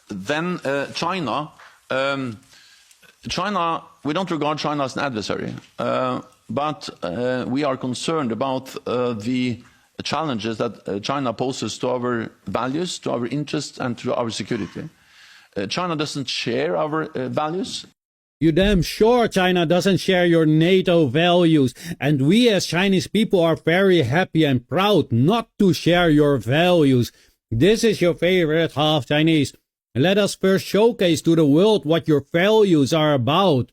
then China, we don't regard China as an adversary, but we are concerned about the challenges that China poses to our values, to our interests, and to our security. China doesn't share our values. You damn sure China doesn't share your NATO values, and we as Chinese people are very happy and proud not to share your values. This is your favorite half Chinese. Let us first showcase to the world what your values are about.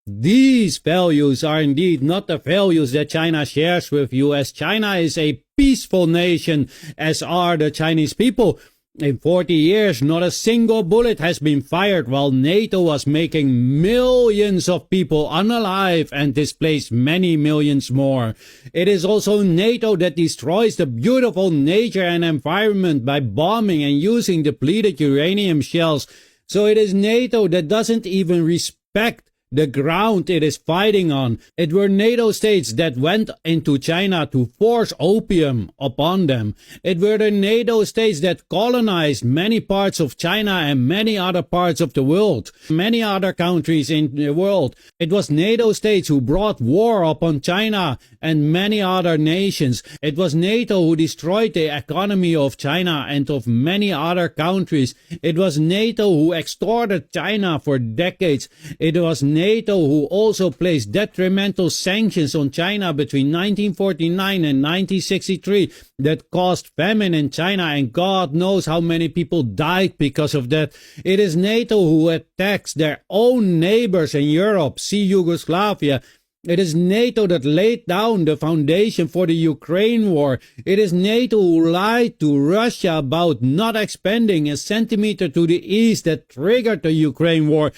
These values are indeed not the values that China shares with you, as China is a peaceful nation, as are the Chinese people. In 40 years, not a single bullet has been fired, while NATO was making millions of people unalive and displaced many millions more. It is also NATO that destroys the beautiful nature and environment by bombing and using depleted uranium shells. So it is NATO that doesn't even respect the ground it is fighting on. It were NATO states that went into China to force opium upon them. It were the NATO states that colonized many parts of China and many other parts of the world, many other countries in the world. It was NATO states who brought war upon China and many other nations. It was NATO who destroyed the economy of China and of many other countries. It was NATO who extorted China for decades. It was NATO who also placed detrimental sanctions on China between 1949 and 1963 that caused famine in China, and God knows how many people died because of that. It is NATO who attacks their own neighbors in Europe. See Yugoslavia. It is NATO that laid down the foundation for the Ukraine war. It is NATO who lied to Russia about not expanding a centimeter to the east that triggered the Ukraine war.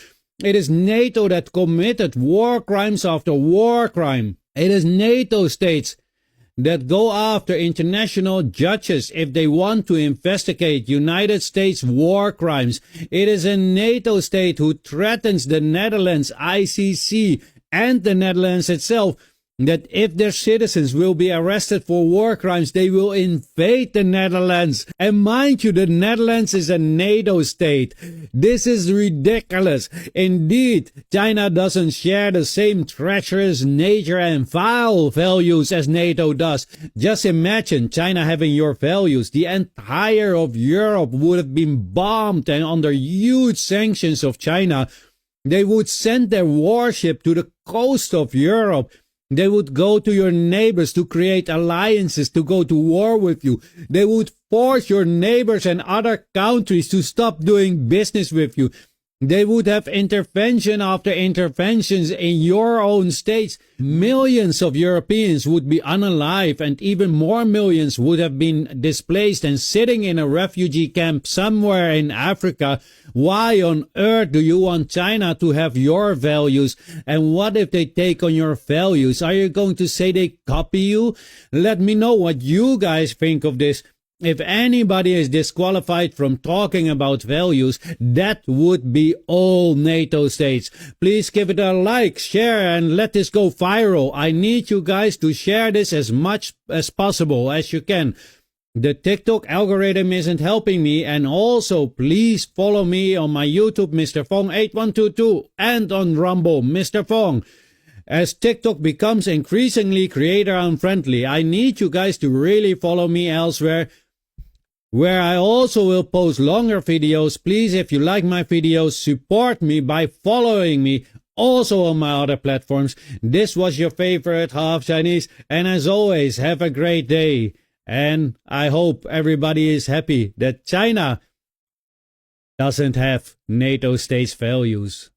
It is NATO that committed war crimes after war crime. It is NATO states that go after international judges if they want to investigate United States war crimes. It is a NATO state who threatens the Netherlands, ICC, and the Netherlands itself, that if their citizens will be arrested for war crimes, they will invade the Netherlands. And mind you, the Netherlands is a NATO state. This is ridiculous. Indeed, China doesn't share the same treacherous nature and vile values as NATO does. Just imagine China having your values. The entire of Europe would have been bombed and under huge sanctions of China. They would send their warship to the coast of Europe. They would go to your neighbors to create alliances to go to war with you. They would force your neighbors and other countries to stop doing business with you. They would have intervention after interventions in your own states. Millions of Europeans would be unalive, and even more millions would have been displaced and sitting in a refugee camp somewhere in Africa. Why on earth do you want China to have your values? And what if they take on your values? Are you going to say they copy you? Let me know what you guys think of this. If anybody is disqualified from talking about values, that would be all NATO states. Please give it a like, share, and let this go viral. I need you guys to share this as much as possible as you can. The TikTok algorithm isn't helping me, and also please follow me on my YouTube, Mr. Fong8122, and on Rumble, Mr. Fong. As TikTok becomes increasingly creator unfriendly, I need you guys to really follow me elsewhere, where I also will post longer videos. Please, if you like my videos, support me by following me also on my other platforms. This was your favorite half Chinese, and as always, have a great day. And I hope everybody is happy that China doesn't have NATO states values.